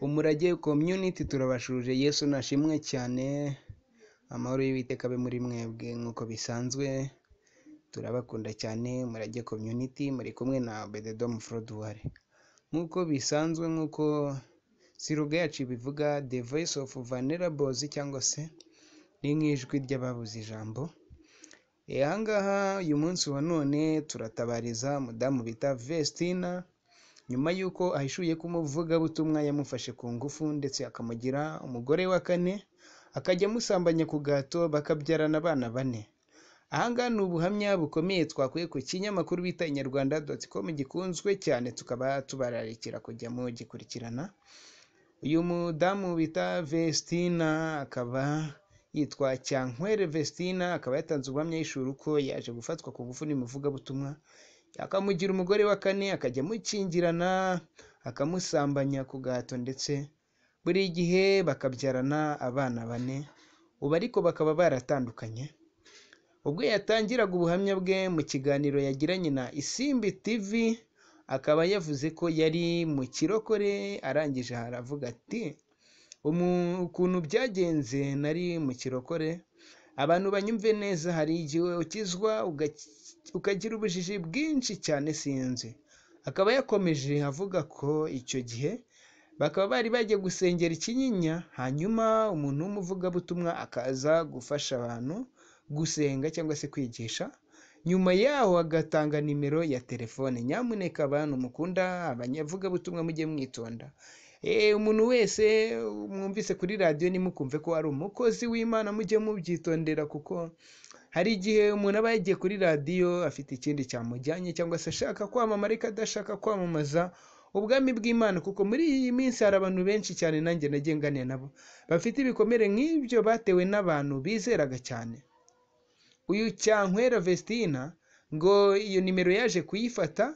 Umurage community turabashuje. Yesu nashimwe cyane. Amahoro y'Uwiteka abe muri mwebwe nk'uko bisanzwe. Turabakunda cyane Umurage community, muri kumwe na Bededom Frodouare. Nk'uko bisanzwe, nk'uko siroga yacu bivuga, the voice of vulnerables, cyangwa se ni nk'ijwi ry'ababuze ijambo. Ahangaha uyu munsi wa none turatabariza mudamu bita Vestine, nyuma y'uko ahishuye ko umuvugabutumwa yamufashe ku ngufu ndetse akamugira umugore wa kane, akajya amusambanya ku gahato, bakabyarana abana bane. Ahangaha ni ubuhamya bukomeye twakuye ku kinyamakuru bita inyarwanda.com gikunzwe cyane, tukaba tubararikira kujya mugikurikirana. Uyu mudamu bita Vestine akaba yitwa Cyankwere Vestine, akaba yatanze ubuhamya yishura uko yaje gufatwa ku ngufu n'umuvugabutumwa, akamugira umugore wa kane, akajya amukingirana, akamusambanya ku gahato, ndetse buri gihe bakabyarana abana bane. Ubu ariko bakaba baratandukanye. Ubwo yatangiraga ubuhamya bwe mu kiganiro yagiranye na Isimbi TV, akaba yavuze ko yari mu kirokore, arangije haravuga ati ukuntu byagenze nari mu kirokore, abantu banyumve neza, hari igihe ukizwa ukagira ubujiji bwinshi cyane sinzi. Akaba yakomeje avuga ko icyo gihe bakaba bari bagiye gusengera Ikinyinya, hanyuma umuntu w'umuvugabutumwa akaza gufasha abantu gusenga cyangwa se kwigisha. Nyuma yaho agatanga nimero ya telefone. Nyamuneka abantu mukunda abanyavugabutumwa mujye mwitonda. Umuntu wese mwumvise kuri radio nimukumve ko ari umukozi w'Imana, mujye mubyitondera, kuko hari igihe umuntu aba yagiye kuri radio afite ikindi cyamujyanye, cyangwa se ashaka kwamamara ariko adashaka kwamamaza ubwami bw'Imana, kuko muri iyi minsi hari abantu benshi cyane, nanjye nagiye nganira nabo, bafite ibikomere nk'ibyo batewe n'abantu bizeraga cyane. Uyu Cyankwera Vestine ngo iyo nimero yaje kuyifata,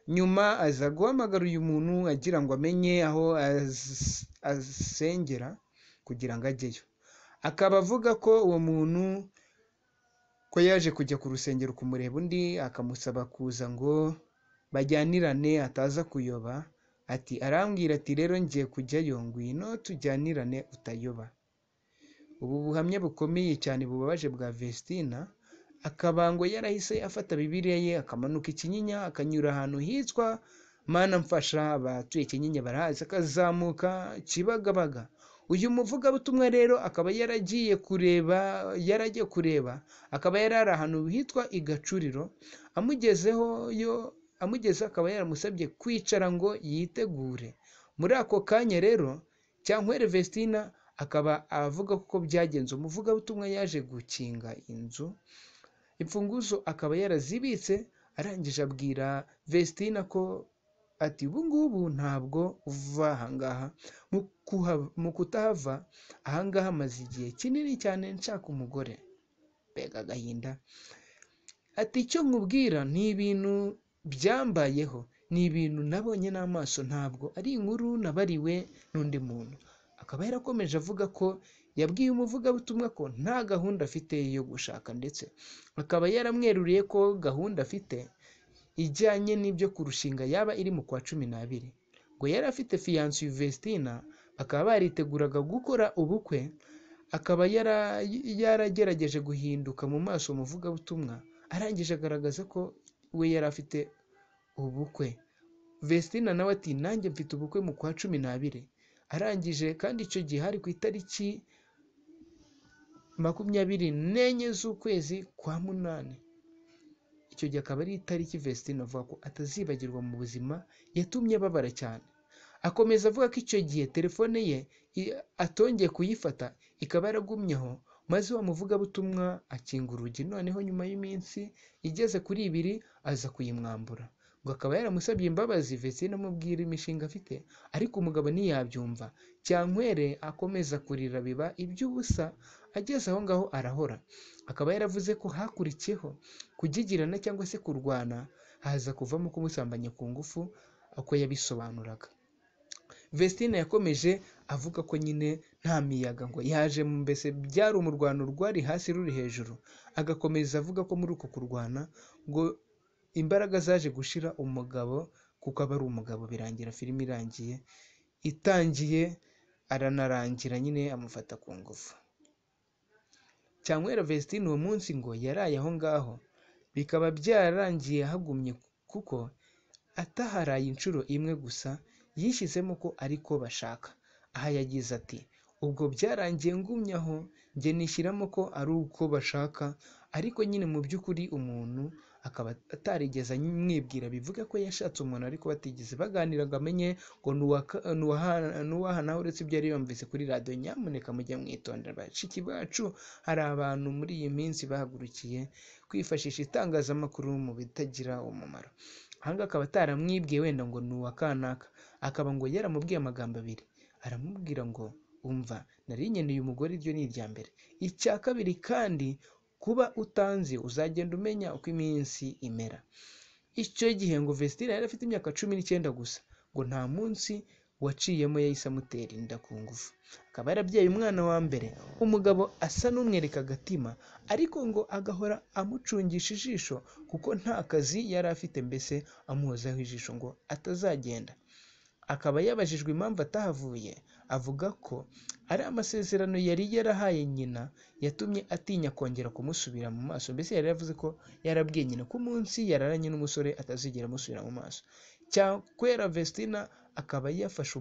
nyuma aza guhamagara uyu muntu agira ngo amenye aho asengera kugira ngo ajyeyo. Akaba avuga ko uwo muntu ko yaje kujya ku rusengero kumureba undi, akamusaba kuza ngo bajyanirane ataza kuyoba. Ati arambwira ati rero ngiye kujyayo, ngwino tujyanirane utayoba. Ubu buhamya bukomeye cyane bubabaje bwa Vestine, akaba ngo yarahise afata Bibiliya ye akamanuka Ikinyinya, akanyura ahantu hitwa Mana mfasha, abatuye Ikinyinya barahazi, akazamuka Kibagabaga. Uyu muvugabutumwa rero akaba yaragiye kureba, akaba yarari ahantu hitwa Igacuriro. Amugeze akaba yaramusabye kwicara ngo yitegure. Muri ako kanya rero Cyankwere Vestine akaba avuga ko byagenze. Umuvugabutumwa yaje gukinga inzu, imfunguzo akaba yarazibitse, arangije abwira Vestine ko ati ubu ngubu ntabwo uva ahangaha, mu kutahava ahangaha maze igihe kinini cyane nshaka umugore. Mbega agahinda. Ati icyo nkubwira ni ibintu byambayeho, ni ibintu nabonye n'amaso, ntabwo ari inkuru nabariwe n'undi muntu. Akaba yarakomeje avuga ko yabwiye umuvugabutumwa ko nta gahunda afite yo gushaka, ndetse akaba yaramweruriye ko gahunda afite ijyanye n'ibyo kurushinga yaba iri mu kwa 12. Ngo yari afite fiancé Vestine, bakaba bariteguraga gukora ubukwe. Akaba yaragerageje guhinduka mu maso umuvugabutumwa, arangije agaragaza ko we yari afite ubukwe. Vestine nawe ati nanjye mfite ubukwe mu kwa 12. Arangije kandi icyo gihe hari ku itariki 24 z'ukwezi kwa 8. Icyo gihe akaba ari itariki Vestine avuga ko atazibagirwa mu buzima, yatumye babara cyane. Akomeza avuga ko icyo gihe telefone ye atongeye kuyifata, ikaba yaragumyeho, maze wa muvugabutumwa akinga urugi. Noneho nyuma y'iminsi igeze kuri 2 aza kuyimwambura. Ngo akaba yaramusabye imbabazi Vestine amubwira imishinga afite, ariko umugabo ntiyabyumva. Cyankwere akomeza kurira biba iby'ubusa, ageze aho ngaho arahora. Akaba yaravuze ko hakurikiyeho kugigirana cyangwa se kurwana, haza kuvamo kumusambanya ku ngufu uko yabisobanuraga. Vestine yakomeje avuga ko nyine nta miyaga ngo yaje, mbese byari umurwano rwari hasi ruri hejuru. Agakomeza avuga ko muri uko kurwana ngo imbaraga zaje gushira umugabo, kuko aba ari umugabo, birangira filime irangiye itangiye aranarangira nyine amufata ku ngufu. Vestine uwo munsi ngo yaraye aho ngaho, bikaba byararangiye hagumye kuko ataharaye inshuro imwe gusa, yishyizemo ko ariko bashaka. Aha yagize ati ubwo byarangiye ngumye aho, njye nishyiramo ko ari uko bashaka, ariko nyine mu by'ukuri umuntu akaba atarigeze amwibwira, bivuga ko yashatse umuntu ariko batigeze baganira ngo amenye ngo nuwaha nawe, uretse ibyo yari yumvise kuri radiyo. Nyamuneka mujye mwitondera bashiki bacu, hari abantu muri iyi minsi bahagurukiye kwifashisha itangazamakuru mu bitagira umumaro. Ahangaha akaba ataramwibwiye wenda ngo nuwa kanaka, akaba ngo yaramubwiye amagambo abiri, aramubwira ngo umva, nari nkeneye umugore, iryo ni irya mbere. Icya kabiri kandi, kuba utanzi uzagenda umenya uko iminsi imera. Icyo gihe ngo Vestine yari afite imyaka 19 gusa, ngo nta munsi waciyemo yahise amutera inda ku ngufu. Akaba yarabyaye umwana wa mbere, umugabo asa n'umwereka agatima, ariko ngo agahora amucungisha ijisho kuko nta kazi yari afite, mbese amuhozaho ijisho ngo atazagenda. Akaba yabajijwe impamvu atahavuye, avuga ko ari amasezerano yari yarahaye nyina yatumye atinya kongera kumusubira mu maso. Mbese yari yavuze ko yarabwiye nyina ko umunsi yararanye n'umusore atazigera amusubira mu maso. Vestine akaba yarafashe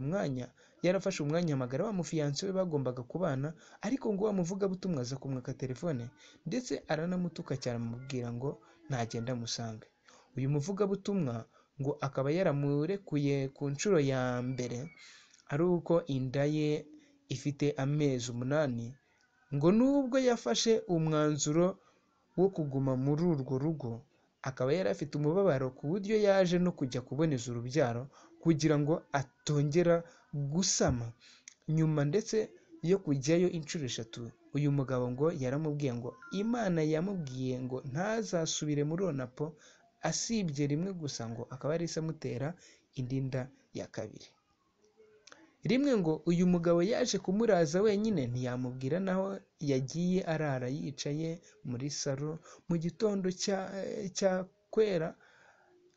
umwanya amagara wa mufiyanse we bagombaga kubana, ariko ngo umuvugabutumwa aza kumwaka telefone ndetse aranamutuka cyane, amubwira ngo ntagenda amusange. Uyu muvugabutumwa ngo akaba yaramurekuye ku nshuro ya mbere ari uko inda ye ifite amezi 8, ngo nubwo yafashe umwanzuro wo kuguma muri urwo rugo, akaba yari afite umubabaro ku buryo yaje no kujya kuboneza urubyaro kugira ngo atongera gusama. Nyuma ndetse yo kujyayo inshuro 3, uyu mugabo ngo yaramubwiye ngo Imana yamubwiye ngo ntazasubire muri Onapo, asibye rimwe gusa, ngo akaba yari amutera indi nda ya kabiri. Rimwe ngo uyu mugabo yaje kumuraza wenyine, ntiyamubwira naho yagiye arara, yicaye muri salo mu gitondo cya kwera,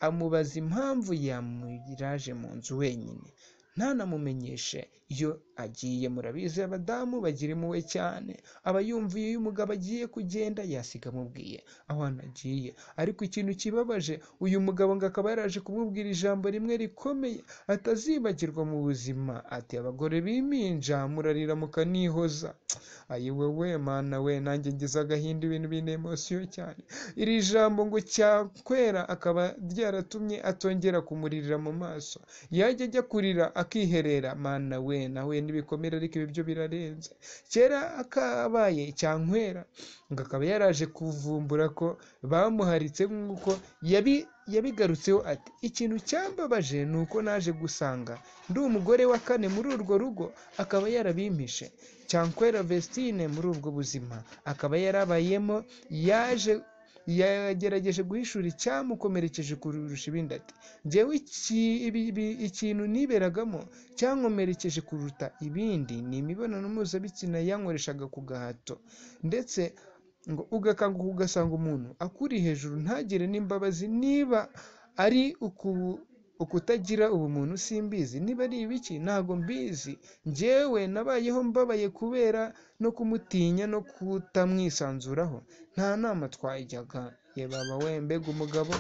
amubaza impamvu yamuraje mu nzu wenyine ntanamumenyeshe iyo agiye. Murabizi abadamu bagira impuhwe cyane, aba yumviye uyu mugabo agiye kugenda yasiga amubwiye aho anagiye. Ariko ikintu kibabaje, uyu mugabo ngo akaba yaraje kumubwira ijambo rimwe rikomeye atazibagirwa mu buzima, ati abagore b'impinja murarira mukanihoza. Ayiwe we mana we, nanjye ngize agahinda, ibintu bine emosiyo cyane. Iri jambo ngo cyakwera akaba ryaratumye atongera kumuririra mu maso, yajya ajya kurira akiherera. Mana we, nawe n'ibikomere, ariko ibi byo birarenze. Kera akabaye cyankwera ngo akaba yaraje kuvumbura ko bamuharitse, nk'uko yabigarutseho ati ikintu cyambabaje ni uko naje gusanga ndi umugore wa 4 muri urwo rugo, akaba yarabimpishe. Vestine muri ubwo buzima akaba yarabayemo, yagerageje guhishura icyamukomerekeje kurusha ibindi, ati njyewe ikintu niberagamo cyankomerekeje kuruta ibindi ni imibonano mpuzabitsina yankoreshaga ku gahato, ndetse ngo ugakanguka ugasanga umuntu akuri hejuru ntagire n'imbabazi. Niba ari ukutagira ubumuntu simbizi, niba ari ibiki ntago mbizi. Njyewe nabayeho mbabaye kubera no kumutinya no kutamwisanzuraho, nta nama twajyaga. Baba we, mbega umugabo.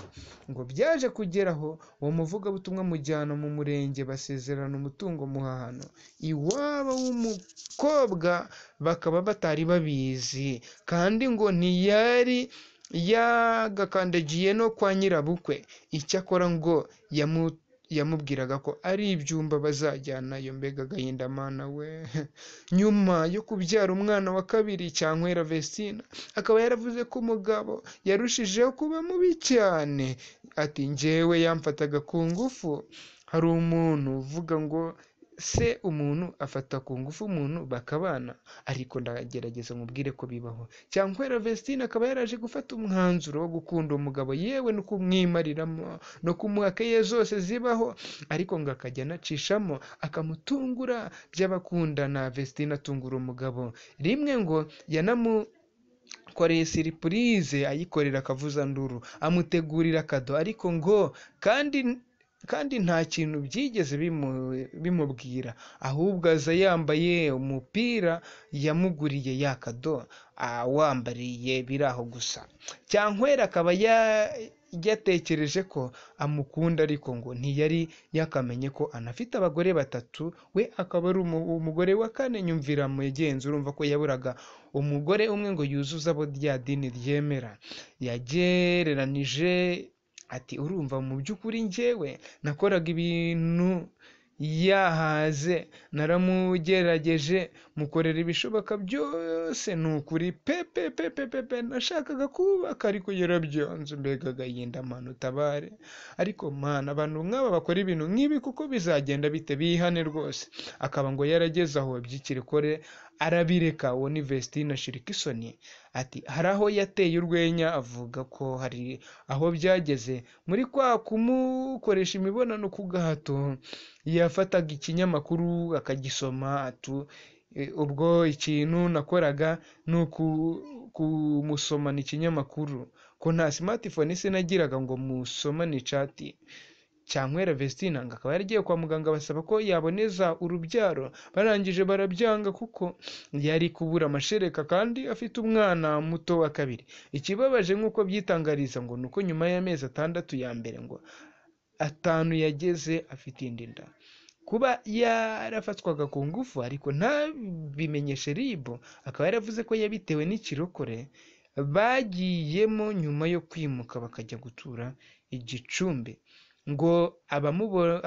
Ngo byaje kugeraho uwo muvugabutumwa mujyana mu murenge, basezerana umutungo muhahano iwabo w'umukobwa, bakaba batari babizi, kandi ngo ntiyari yagakandagiye no kwa nyirabukwe. Icyakora ngo yamubwiraga ko ari ibyumba bazajyanayo. Mbega agahinda mana we. Nyuma yo kubyara umwana wa kabiri, Vestine akaba yaravuze ko umugabo yarushijeho kuba mubi cyane, ati njyewe yamfataga ku ngufu. Hari umuntu uvuga ngo se umuntu afata ku ngufu umuntu bakabana, ariko ndagerageza mubwire ko bibaho. Vestine akaba yaraje gufata umwanzuro wo gukunda umugabo, yewe no kumwimariramo no kumuha keye zose zibaho, ariko ngo akajya anacishamo akamutungura by'abakundana. Vestine atungura umugabo rimwe, ngo yanamukoreye siripurize, ayikorera akavuza nduru, amutegurira kado, ariko ngo kandi kandi nta kintu byigeze bimubwira, ahubwo aza yambaye umupira yamuguriye yakado awambariye biraho gusa. Cyankwera akaba yatekereje ko amukunda, ariko ngo ntiyari yakamenye ko anafite abagore batatu, we akaba ari umugore wa kane. Nyumvira mugenzi, urumva ko yaburaga umugore umwe ngo yuzuze abo rya dini ryemera. Yagereranije ati urumva mu by'ukuri njyewe nakoraga ibintu yahaze, naramugerageje mukorera ibishoboka byose, ni ukuri pepe nashakaga kubaka ariko yarabyanze. Mbega agahinda Mana utabare. Ariko Mana, abantu nk'aba bakora ibintu nk'ibi kuko bizagenda bite? Bihane rwose. Akaba ngo yarageze aho by'ikirikore arabireka. Uwo ni Vestine ashirika isoni. Ati hari aho yateye urwenya avuga ko hari aho byageze muri kwa kumukoresha imibonano ku gahato, yafataga ikinyamakuru akagisoma. Ubwo ikintu nakoraga ni kumusomana ikinyamakuru, ko nta smartphone sinagiraga ngo musomane chat. Cyankwera Vestine akaba yaragiye kwa muganga basaba ko yaboneza urubyaro, barangije barabyanga kuko yari kubura amashereka kandi afite umwana muto wa kabiri. Ikibabaje nk'uko byitangariza ngo nuko nyuma y'amezi 6 ya mbere ngo 5 yageze afite indi nda. Kuba yarafatwaga ku ngufu ariko ntabimenyeshe RIB, akaba yaravuze ko yabitewe n'ikirokore bagiyemo nyuma yo kwimuka bakajya gutura Igicumbi. Ngo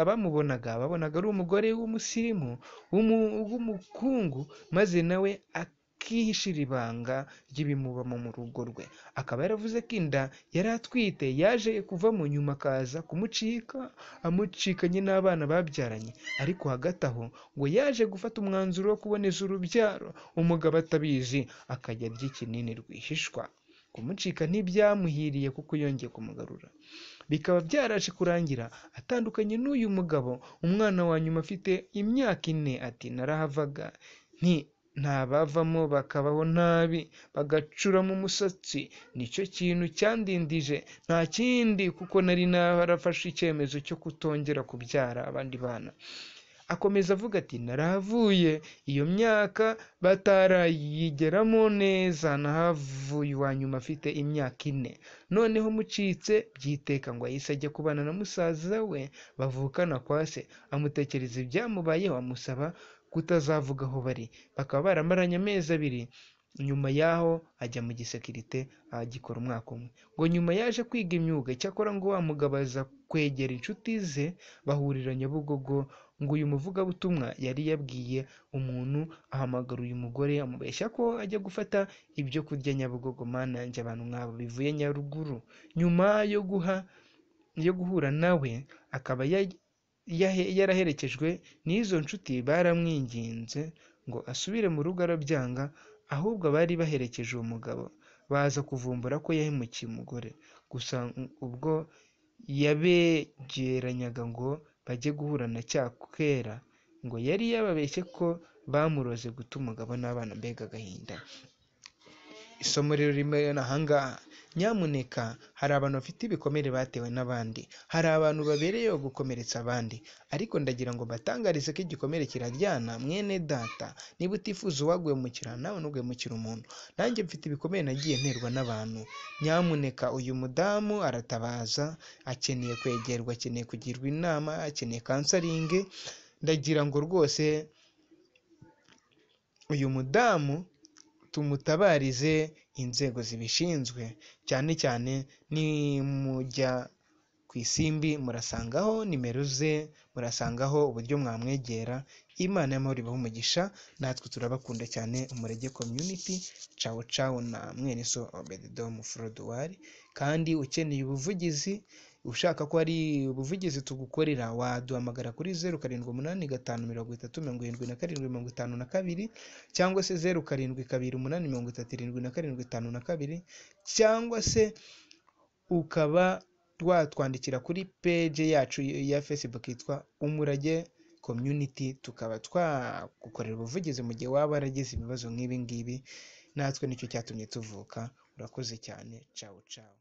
abamubonaga babonaga ari umugore w'umusirimu w'umukungu, maze nawe akihishira ibanga ry'ibimubamo mu rugo rwe. Akaba yaravuze ko inda yari atwite yaje kuvamo, nyuma akaza kumucika amucikanye n'abana babyaranye. Ariko hagati aho ngo yaje gufata umwanzuro wo kuboneza urubyaro, umugabo atabizi akajya arya ikinini rwihishwa. Kumucika ntibyamuhiriye kuko yongeye kumugarura. Bikaba byaraje kurangira atandukanye n'uyu mugabo. Umwana wa nyuma afite imyaka 4. Ati narahavaga ntabavamo bakabaho nabi bagacuramo umusatsi, nicyo kintu cyandindije, nta kindi, kuko nari narafashe icyemezo cyo kutongera kubyara abandi bana. Akomeza avuga ati narahavuye iyo myaka batarayigeramo neza, nahavuye wa nyuma afite imyaka 4. Noneho mucitse byiteka ngo yahise ajya kubana na musaza we bavukana kwa se, amutekereza ibyamubayeho, amusaba kutazavuga aho bari. Bakaba baramaranye amezi 2. Nyuma yaho ajya mu gisekirite agikora umwaka umwe. Ngo nyuma yaje kwiga imyuga, cyakora ngo wa mugabo aza kwegera inshuti ze bahurira Nyabugogo. Ngo uyu muvugabutumwa yari yabwiye umuntu ahamagara uyu mugore amubeshya ko ajya gufata ibyo kurya Nyabugogo. Mana yanjye, abantu nk'abo bivuye Nyaruguru. Nyuma yo guhura nawe akaba yaraherekejwe n'izo nshuti, baramwinginze ngo asubire mu rugo arabyanga, ahubwo bari baherekeje uwo mugabo baza kuvumbura ko yahemukiye umugore. Gusa ubwo yabegeranyaga ngo bajye guhura na Cyakwera, ngo yari yababeshye ko bamuroze guta umugabo n'abana. Mbega agahinda. Isomo rero rimwe n'ahangaha, nyamuneka hari abantu bafite ibikomere batewe n'abandi, hari abantu babereyeho gukomeretsa abandi, ariko ndagira ngo batangarize ko igikomere kiraryana. Mwene data, niba utifuza uwaguhemukira, nawe ntuguhemukire umuntu. Nanjye mfite ibikomere nagiye nterwa n'abantu. Nyamuneka uyu mudamu aratabaza, akeneye kwegerwa, akeneye kugirwa inama, akeneye kansaringe. Ndagira ngo rwose uyu mudamu tumutabarize inzego zibishinzwe, cyane cyane nimujya ku isimbi murasangaho nimero ze, murasangaho uburyo mwamwegera. Imana y'amahoro ibahe umugisha, natwe turabakunda cyane. Umurage community, cawo cawo na mwene so Obededom Froduwari. Kandi ukeneye ubuvugizi, ushaka ko ari ubuvugizi tugukorera, waduhamagara kuri 0785307752 cyangwa se 0728377752, cyangwa se ukaba watwandikira kuri page yacu ya Facebook yitwa Umurage Community, tukaba twagukorera ubuvugizi mu gihe waba waragize ibibazo nk'ibi ngibi. Natwe nicyo cyatumye tuvuka. Urakoze cyane. Ciao ciao.